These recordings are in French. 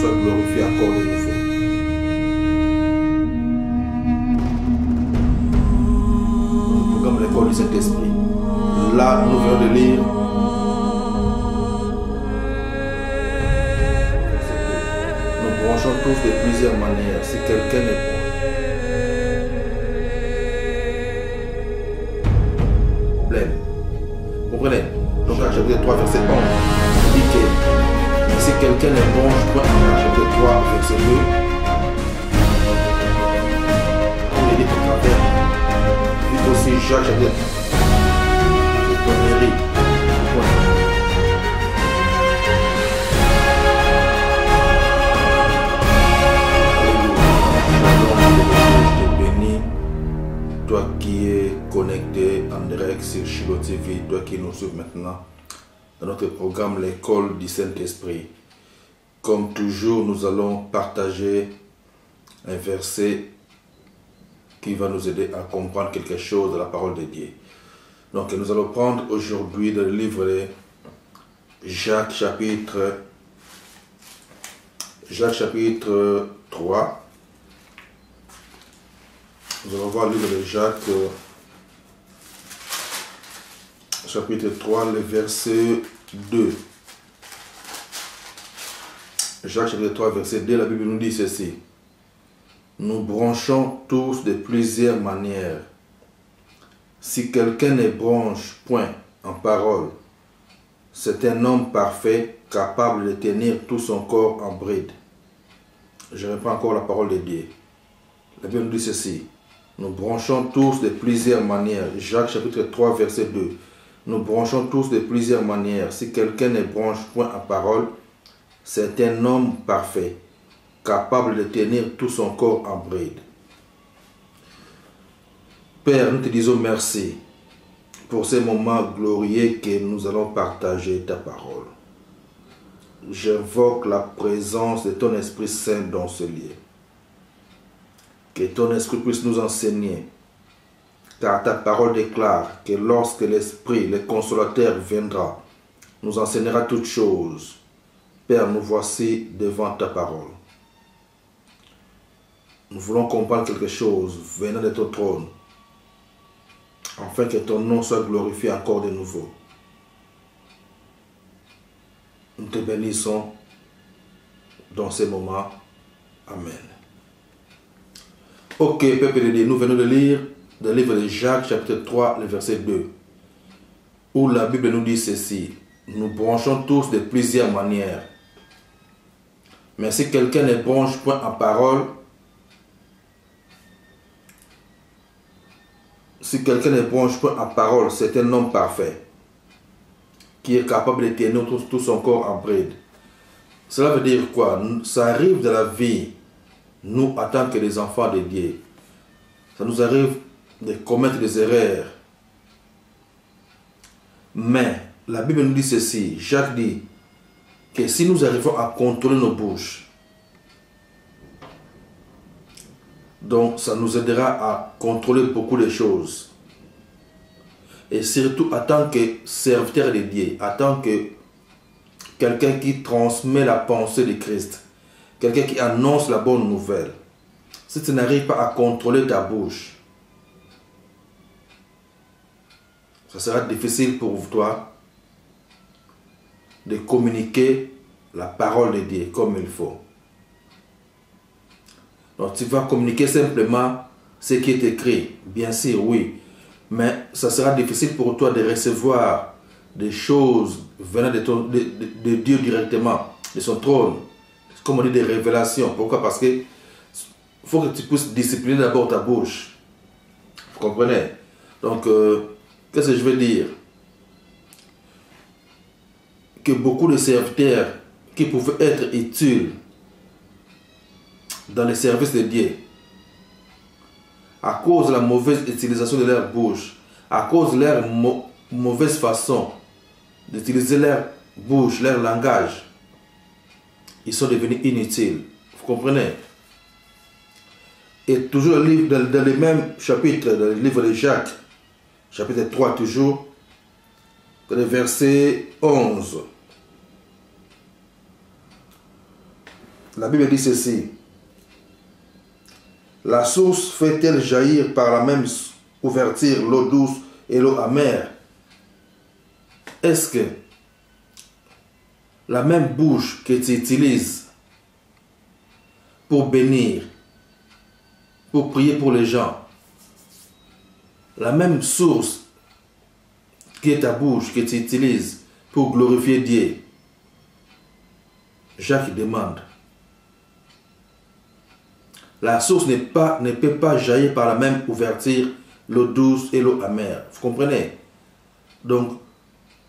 soit glorifié encore de nouveau. Le programme de l'école du Saint-Esprit. Là, nous venons de lire nous branchons tous de plusieurs manières. Si quelqu'un est pleine. Vous comprenez? Donc, à chapitre 3, verset 11, il dit que si quelqu'un est bon, je crois à chapitre 3, verset 2, il dit au travers. Il dit aussi Jacques, chapitre 3, tonnerie. Toi qui es connecté en direct sur Shiloh TV, toi qui nous suives maintenant dans notre programme l'école du Saint-Esprit. Comme toujours, nous allons partager un verset qui va nous aider à comprendre quelque chose de la parole de Dieu. Donc nous allons prendre aujourd'hui le livre de Jacques chapitre 3. Nous allons voir le livre de Jacques, chapitre 3, le verset 2. Jacques, chapitre 3, verset 2, la Bible nous dit ceci. Nous branchons tous de plusieurs manières. Si quelqu'un ne branche point en parole, c'est un homme parfait, capable de tenir tout son corps en bride. Je reprends encore la parole de Dieu. La Bible nous dit ceci. Nous branchons tous de plusieurs manières. Jacques chapitre 3 verset 2. Nous branchons tous de plusieurs manières. Si quelqu'un ne branche point en parole, c'est un homme parfait, capable de tenir tout son corps en bride. Père, nous te disons merci pour ces moments glorieux que nous allons partager ta parole. J'invoque la présence de ton Esprit Saint dans ce lieu. Que ton Esprit puisse nous enseigner. Car ta parole déclare que lorsque l'Esprit, le Consolateur, viendra, nous enseignera toutes choses. Père, nous voici devant ta parole. Nous voulons comprendre quelque chose venant de ton trône, afin que ton nom soit glorifié encore de nouveau. Nous te bénissons dans ces moments. Amen. Ok, peuple de Dieu, nous venons de lire le livre de Jacques, chapitre 3, le verset 2, où la Bible nous dit ceci. Nous branchons tous de plusieurs manières. Mais si quelqu'un ne branche point en parole, c'est un homme parfait, qui est capable de tenir tout son corps en bride. Cela veut dire quoi? Ça arrive de la vie. Nous, en tant que des enfants de Dieu, ça nous arrive de commettre des erreurs. Mais la Bible nous dit ceci. Jacques dit que si nous arrivons à contrôler nos bouches, donc ça nous aidera à contrôler beaucoup de choses. Et surtout en tant que serviteur de Dieu, en tant que quelqu'un qui transmet la pensée de Christ. Quelqu'un qui annonce la bonne nouvelle. Si tu n'arrives pas à contrôler ta bouche, ça sera difficile pour toi de communiquer la parole de Dieu comme il faut. Donc tu vas communiquer simplement ce qui est écrit. Bien sûr, oui. Mais ça sera difficile pour toi de recevoir des choses venant de Dieu directement, de son trône. Comme on dit, des révélations. Pourquoi? Parce que faut que tu puisses discipliner d'abord ta bouche. Vous comprenez? Donc, qu'est-ce que je veux dire? Que beaucoup de serviteurs qui pouvaient être utiles dans les services de Dieu, à cause de la mauvaise utilisation de leur bouche, à cause de leur mauvaise façon d'utiliser leur bouche, leur langage, ils sont devenus inutiles. Vous comprenez? Et toujours dans le même chapitre, dans le livre de Jacques, chapitre 3 toujours, dans le verset 11. La Bible dit ceci. La source fait-elle jaillir par la même ouverture l'eau douce et l'eau amère? Est-ce que la même bouche que tu utilises pour bénir, pour prier pour les gens, la même source qui est ta bouche que tu utilises pour glorifier Dieu? Jacques demande. La source ne peut pas jaillir par la même ouverture l'eau douce et l'eau amère. Vous comprenez? Donc,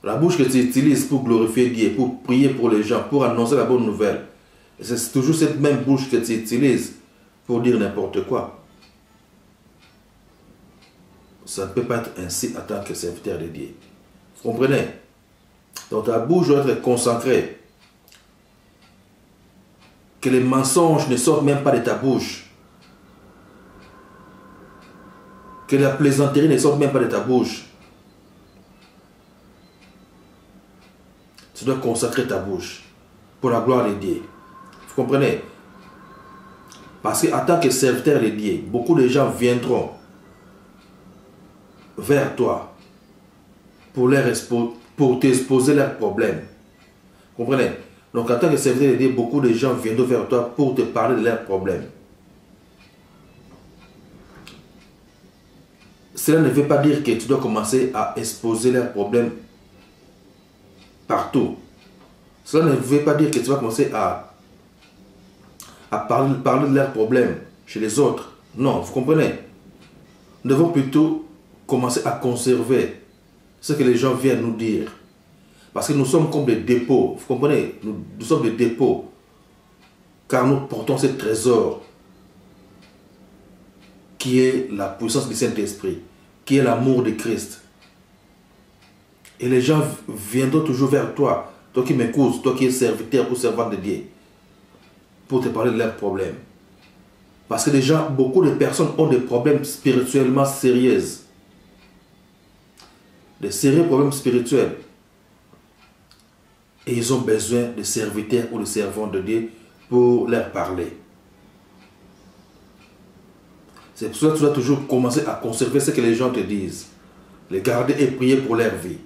la bouche que tu utilises pour glorifier Dieu, pour prier pour les gens, pour annoncer la bonne nouvelle, c'est toujours cette même bouche que tu utilises pour dire n'importe quoi. Ça ne peut pas être ainsi en tant que serviteur de Dieu. Vous comprenez? Donc ta bouche doit être consacrée. Que les mensonges ne sortent même pas de ta bouche. Que la plaisanterie ne sorte même pas de ta bouche. Tu dois consacrer ta bouche pour la gloire de Dieu. Vous comprenez? Parce qu'en tant que serviteur de Dieu, beaucoup de gens viendront vers toi pour t'exposer leurs problèmes. Vous comprenez? Donc en tant que serviteur de Dieu, beaucoup de gens viendront vers toi pour te parler de leurs problèmes. Cela ne veut pas dire que tu dois commencer à exposer leurs problèmes partout. Cela ne veut pas dire que tu vas commencer à parler de leurs problèmes chez les autres. Non, vous comprenez? Nous devons plutôt commencer à conserver ce que les gens viennent nous dire. Parce que nous sommes comme des dépôts. Vous comprenez? Nous sommes des dépôts. Car nous portons ce trésor qui est la puissance du Saint-Esprit, qui est l'amour de Christ. Et les gens viendront toujours vers toi, toi qui m'écoutes, toi qui es serviteur ou servante de Dieu, pour te parler de leurs problèmes. Parce que les gens, beaucoup de personnes ont des problèmes spirituellement sérieux. Des sérieux problèmes spirituels. Et ils ont besoin de serviteurs ou de servantes de Dieu pour leur parler. C'est pour ça que tu dois toujours commencer à conserver ce que les gens te disent. Les garder et prier pour leur vie.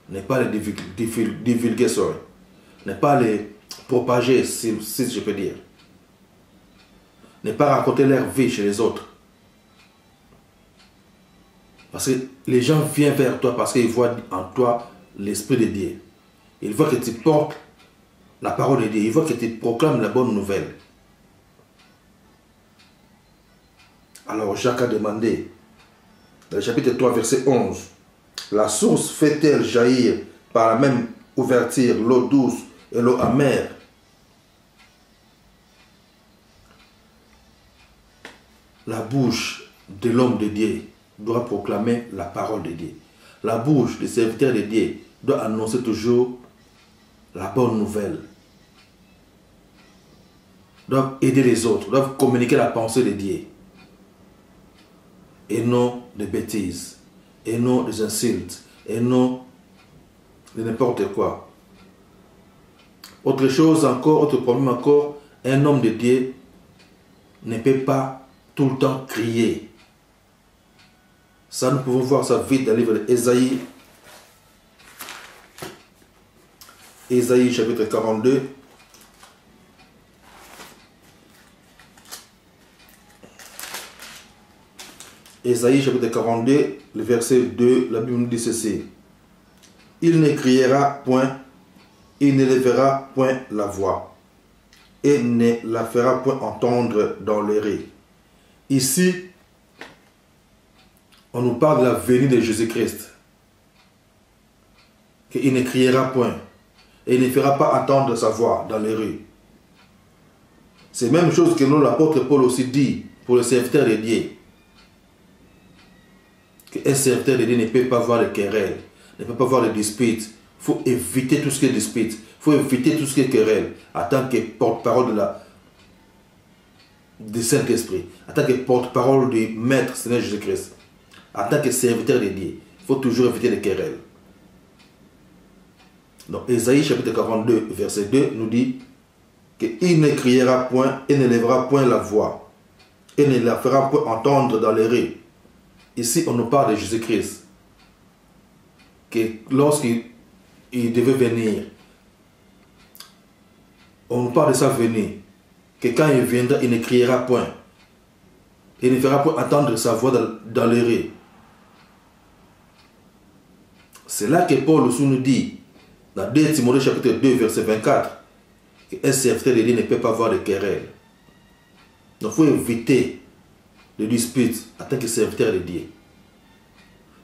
Ne pas les divulguer, ne pas les propager, si je peux dire. Ne pas raconter leur vie chez les autres. Parce que les gens viennent vers toi parce qu'ils voient en toi l'Esprit de Dieu. Ils voient que tu portes la parole de Dieu. Ils voient que tu proclames la bonne nouvelle. Alors Jacques a demandé, dans le chapitre 3, verset 11, la source fait-elle jaillir par la même ouverture l'eau douce et l'eau amère? La bouche de l'homme de Dieu doit proclamer la parole de Dieu. La bouche du serviteur de Dieu doit annoncer toujours la bonne nouvelle. Doivent aider les autres, doivent communiquer la pensée de Dieu. Et non des bêtises, et non des insultes, et non de n'importe quoi. Autre chose encore, autre problème encore, un homme de Dieu ne peut pas tout le temps crier. Ça, nous pouvons voir ça vite dans le livre d'Ésaïe. Ésaïe chapitre 42. Ésaïe chapitre 42, le verset 2, la Bible nous dit ceci. Il ne criera point, il ne lèvera point la voix, et ne la fera point entendre dans les rues. Ici, on nous parle de la venue de Jésus-Christ. Qu'il ne criera point, et il ne fera pas entendre sa voix dans les rues. C'est la même chose que nous, l'apôtre Paul aussi dit pour le serviteur de Dieu. Qu'un serviteur de Dieu ne peut pas voir de querelles, ne peut pas voir de disputes. Il faut éviter tout ce qui est dispute. Il faut éviter tout ce qui est querelle en tant que porte-parole du Saint-Esprit, en tant que porte-parole du Maître Seigneur Jésus-Christ, en tant que serviteur de Dieu. Il faut toujours éviter les querelles. Donc, Ésaïe chapitre 42, verset 2 nous dit qu'il ne criera point et ne lèvera point la voix et ne la fera point entendre dans les rues. Ici, on nous parle de Jésus-Christ, que lorsqu'il devait venir, on nous parle de sa venue, que quand il viendra, il ne criera point. Il ne fera point entendre sa voix dans les rues. C'est là que Paul aussi nous dit, dans 2 Timothée chapitre 2, verset 24, qu'un serviteur de Dieu ne peut pas avoir de querelle. Donc il faut éviter les disputes en tant que serviteur de Dieu.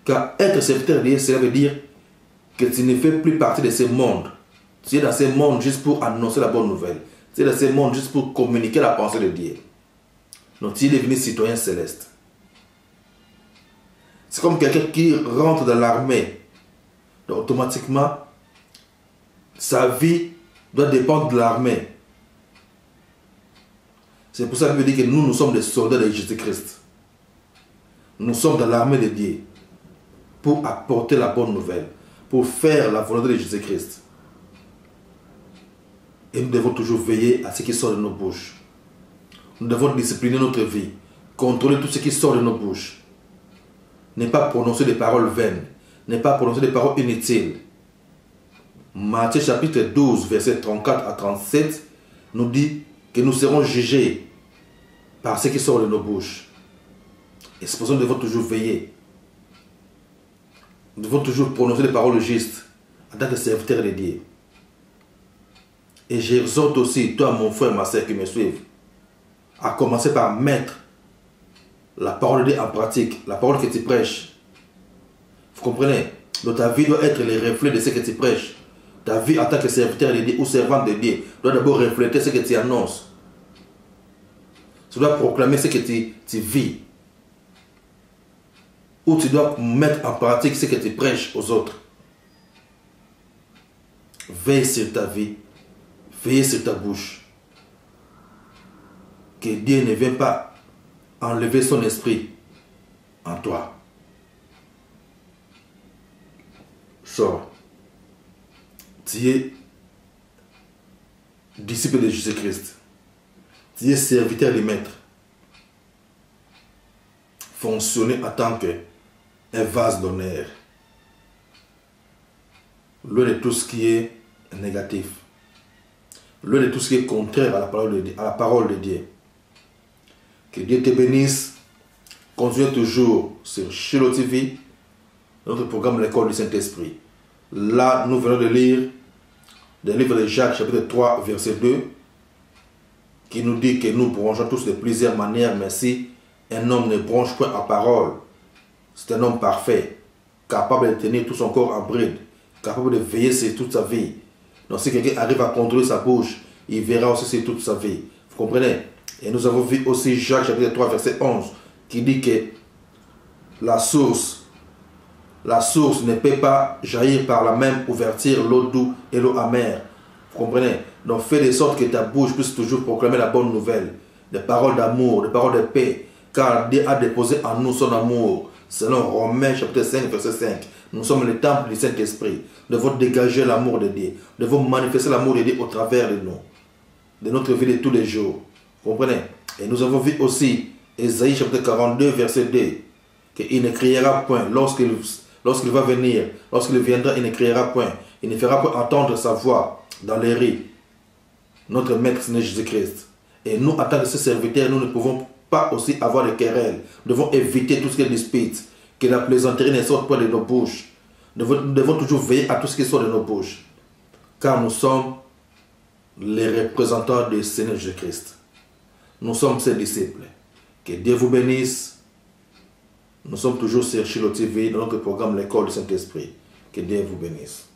Car être serviteur de Dieu, cela veut dire que tu ne fais plus partie de ce monde. Tu es dans ce monde juste pour annoncer la bonne nouvelle. Tu es dans ce monde juste pour communiquer la pensée de Dieu. Donc tu es devenu citoyen céleste. C'est comme quelqu'un qui rentre dans l'armée. Donc automatiquement, sa vie doit dépendre de l'armée. C'est pour ça que je dis que nous sommes des soldats de Jésus-Christ. Nous sommes dans l'armée de Dieu pour apporter la bonne nouvelle, pour faire la volonté de Jésus-Christ. Et nous devons toujours veiller à ce qui sort de nos bouches. Nous devons discipliner notre vie, contrôler tout ce qui sort de nos bouches. Ne pas prononcer des paroles vaines, ne pas prononcer des paroles inutiles. Matthieu chapitre 12, verset 34 à 37, nous dit que nous serons jugés par ce qui sort de nos bouches. Et c'est pour ça que nous devons toujours veiller. Nous devons toujours prononcer des paroles justes en tant que serviteurs de Dieu. Et j'exhorte aussi, toi mon frère, ma soeur qui me suivent, à commencer par mettre la parole de Dieu en pratique, la parole que tu prêches. Vous comprenez? Donc ta vie doit être le reflet de ce que tu prêches. Ta vie en tant que serviteur de Dieu ou servante de Dieu doit d'abord refléter ce que tu annonces. Tu dois proclamer ce que tu vis. Ou tu dois mettre en pratique ce que tu prêches aux autres. Veille sur ta vie. Veille sur ta bouche. Que Dieu ne vienne pas enlever son esprit en toi. Sors. Tu es disciple de Jésus-Christ. Tu es serviteur du Maître. Fonctionner en tant qu'un vase d'honneur. Loin de tout ce qui est négatif. Loin de tout ce qui est contraire à la parole de Dieu. Que Dieu te bénisse. Continue toujours sur Shiloh TV, notre programme de l'école du Saint-Esprit. Là, nous venons de lire le livre de Jacques, chapitre 3, verset 2, qui nous dit que nous bronchons tous de plusieurs manières, mais si un homme ne bronche point en parole, c'est un homme parfait, capable de tenir tout son corps en bride, capable de veiller sur toute sa vie. Donc si quelqu'un arrive à contrôler sa bouche, il verra aussi sur toute sa vie. Vous comprenez? Et nous avons vu aussi Jacques, chapitre 3, verset 11, qui dit que la source ne peut pas jaillir par la même ouverture l'eau douce et l'eau amère. Vous comprenez? Donc fais de sorte que ta bouche puisse toujours proclamer la bonne nouvelle. Des paroles d'amour, des paroles de paix. Car Dieu a déposé en nous son amour. Selon Romains chapitre 5, verset 5. Nous sommes le temple du Saint-Esprit. Nous devons dégager l'amour de Dieu. Nous devons manifester l'amour de Dieu au travers de nous. De notre vie de tous les jours. Vous comprenez? Et nous avons vu aussi Ésaïe chapitre 42, verset 2. Qu'il ne criera point lorsqu'il va venir, lorsqu'il viendra, il ne criera point. Il ne fera point entendre sa voix dans les rues. Notre Maître, c'est Jésus-Christ. Et nous, en tant que ses serviteurs, nous ne pouvons pas aussi avoir de querelles. Nous devons éviter tout ce qui est dispute. Que la plaisanterie ne sorte pas de nos bouches. Nous devons toujours veiller à tout ce qui sort de nos bouches. Car nous sommes les représentants du Seigneur Jésus-Christ. Nous sommes ses disciples. Que Dieu vous bénisse. Nous sommes toujours sur Shiloh TV dans notre programme L'école du Saint-Esprit. Que Dieu vous bénisse.